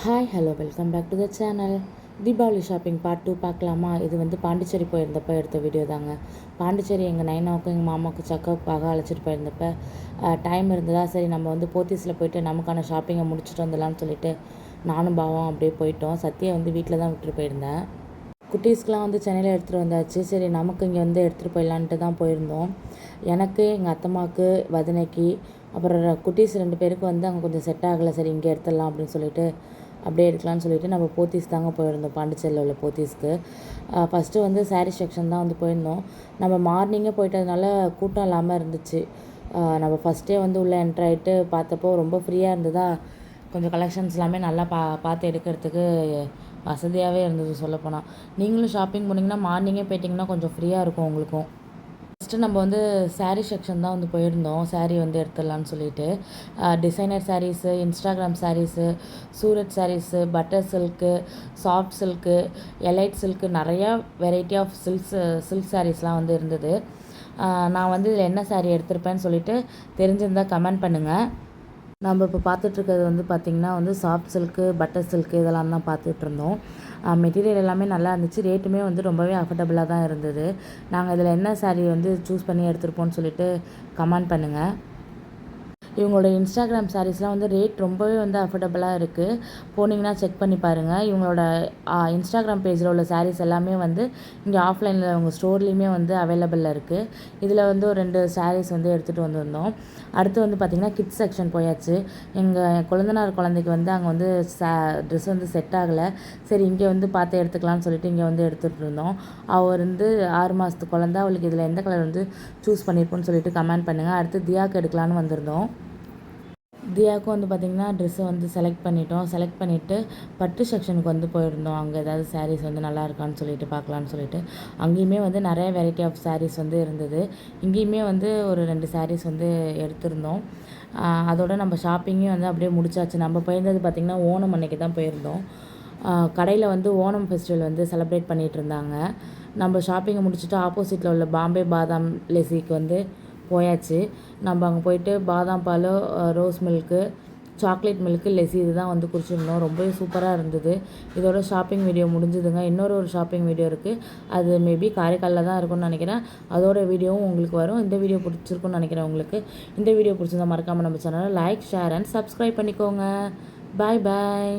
Hi hello welcome back to the channel. Deepavali shopping part 2 பார்க்கலாமா? இது வந்து பாண்டிச்சேரி போயிருந்தப்போ எடுத்த வீடியோ தாங்க. பாண்டிச்சேரி எங்கள் நைனாவுக்கும் எங்கள் மாமாவுக்கும் செக்கப்புக்காக அழைச்சிட்டு போயிருந்தப்போ டைம் இருந்ததா, சரி நம்ம வந்து போத்தீஸில் போயிட்டு நமக்கான ஷாப்பிங்கை முடிச்சுட்டு வந்துடலான்னு சொல்லிட்டு நானும் பாவம் அப்படியே போயிட்டோம். சத்தியை வந்து வீட்டில் தான் விட்டுட்டு போயிருந்தேன். குட்டீஸ்க்கெலாம் வந்து சென்னையில் எடுத்துகிட்டு வந்தாச்சு. சரி நமக்கு இங்கே வந்து எடுத்துகிட்டு போயிடலான்ட்டு தான் போயிருந்தோம். எனக்கு, எங்கள் அத்தம்மாவுக்கு, வதனைக்கு, அப்புறம் குட்டீஸ் 2 பேருக்கு வந்து அங்கே கொஞ்சம் செட் ஆகலை. சரி இங்கே எடுத்துடலாம் அப்படின்னு சொல்லிட்டு அப்படியே எடுக்கலான்னு சொல்லிட்டு நம்ம போத்தீஸ் தாங்க போயிருந்தோம். பாண்டிச்சேரியில் உள்ள போத்தீஸ்க்கு ஃபஸ்ட்டு வந்து சாரீ செக்ஷன் தான் வந்து போயிருந்தோம். நம்ம மார்னிங்கே போயிட்டதுனால கூட்டம் இல்லாமல் இருந்துச்சு. நம்ம ஃபஸ்ட்டே வந்து உள்ளே என்ட்ரு ஆகிட்டு பார்த்தப்போ ரொம்ப ஃப்ரீயாக இருந்ததா, கொஞ்சம் கலெக்ஷன்ஸ் எல்லாமே நல்லா பார்த்து எடுக்கிறதுக்கு வசதியாகவே இருந்தது சொல்லப்போனால். நீங்களும் ஷாப்பிங் போனீங்கன்னா மார்னிங்கே போயிட்டிங்கன்னா கொஞ்சம் ஃப்ரீயாக இருக்கும் உங்களுக்கும். ஃபஸ்ட்டு நம்ம வந்து சாரீ செக்ஷன் தான் வந்து போயிருந்தோம். சாரீ வந்து எடுத்துடலான்னு சொல்லிட்டு designer saris, Instagram saris, Surat saris, butter silk, soft silk, elite silk, நிறையா வெரைட்டி ஆஃப் சில்க் சாரீஸ்லாம் வந்து இருந்தது. நான் வந்து இதில் என்ன சாரீ எடுத்திருப்பேன்னு சொல்லிட்டு தெரிஞ்சிருந்தால் கமெண்ட் பண்ணுங்கள். நம்ம இப்போ பார்த்துட்ருக்கிறது வந்து பார்த்திங்கன்னா வந்து சாஃப்ட் சில்க்கு, பட்டர் சில்க்கு இதெல்லாம் தான் பார்த்துட்ருந்தோம். மெட்டீரியல் எல்லாமே நல்லா இருந்துச்சு. ரேட்டுமே வந்து ரொம்பவே அஃபர்டபுளாக தான் இருந்தது. நாங்கள் இதில் என்ன சாரீ வந்து சூஸ் பண்ணி எடுத்துருப்போம்னு சொல்லிட்டு கமெண்ட் பண்ணுங்கள். இவங்களோட இன்ஸ்டாகிராம் சாரீஸ்லாம் வந்து ரேட் ரொம்பவே வந்து அஃபோர்டபுளாக இருக்குது. போனீங்கன்னா செக் பண்ணி பாருங்கள். இவங்களோட இன்ஸ்டாகிராம் பேஜில் உள்ள சாரீஸ் எல்லாமே வந்து இங்கே ஆஃப்லைனில் அவங்க ஸ்டோர்லேயுமே வந்து அவைலபிளில் இருக்குது. இதில் வந்து ஒரு 2 சாரீஸ் வந்து எடுத்துகிட்டு வந்திருந்தோம். அடுத்து வந்து பார்த்திங்கன்னா கிட்ஸ் செக்ஷன் போயாச்சு. எங்கள் கொழுந்தனார் குழந்தைக்கு வந்து அங்கே வந்து ட்ரெஸ் வந்து செட் ஆகலை. சரி இங்கே வந்து பார்த்து எடுத்துக்கலாம்னு சொல்லிட்டு இங்கே வந்து எடுத்துகிட்டு இருந்தோம். அவள் வந்து 6 மாதத்து குழந்தை. அவளுக்கு இதில் எந்த கலர் வந்து சூஸ் பண்ணியிருப்போன்னு சொல்லிட்டு கமெண்ட் பண்ணுங்கள். அடுத்து தியாவுக்கு எடுக்கலான்னு வந்திருந்தோம். தியாவுக்கும் வந்து பார்த்திங்கன்னா ட்ரெஸ்ஸை வந்து செலக்ட் பண்ணிவிட்டு பட்டு செக்ஷனுக்கு வந்து போயிருந்தோம். அங்கே ஏதாவது சாரீஸ் வந்து நல்லா இருக்கான்னு சொல்லிட்டு பார்க்கலான்னு சொல்லிட்டு அங்கேயுமே வந்து நிறைய வெரைட்டி ஆஃப் சாரீஸ் வந்து இருந்தது. இங்கேயுமே வந்து ஒரு 2 சாரீஸ் வந்து எடுத்திருந்தோம். அதோடு நம்ம ஷாப்பிங்கும் வந்து அப்படியே முடிச்சாச்சு. நம்ம போயிருந்தது பார்த்திங்கன்னா ஓணம் அன்னைக்கு தான் போயிருந்தோம். கடையில் வந்து ஓணம் ஃபெஸ்டிவல் வந்து செலிப்ரேட் பண்ணிகிட்டு இருந்தாங்க. நம்ம ஷாப்பிங்கை முடிச்சுட்டு ஆப்போசிட்டில் உள்ள பாம்பே பாதாம் லெசிக்கு வந்து போயாச்சு. நம்ம அங்கே போயிட்டு பாதாம் பால், rose milk, chocolate milk, lassi இது தான் வந்து குடிச்சிருந்தோம். ரொம்பவே சூப்பராக இருந்தது. இதோட ஷாப்பிங் வீடியோ முடிஞ்சுதுங்க. இன்னொரு ஷாப்பிங் வீடியோ இருக்குது. அது மேபி காரைக்காலில் தான் இருக்கும்னு நினைக்கிறேன். அதோட வீடியோவும் உங்களுக்கு வரும். இந்த வீடியோ பிடிச்சிருக்குன்னு நினைக்கிறேன் உங்களுக்கு. இந்த வீடியோ பிடிச்சிருந்தா மறக்காமல் நம்ம சேனலை லைக், ஷேர் அண்ட் சப்ஸ்கிரைப் பண்ணிக்கோங்க. பாய் பாய்.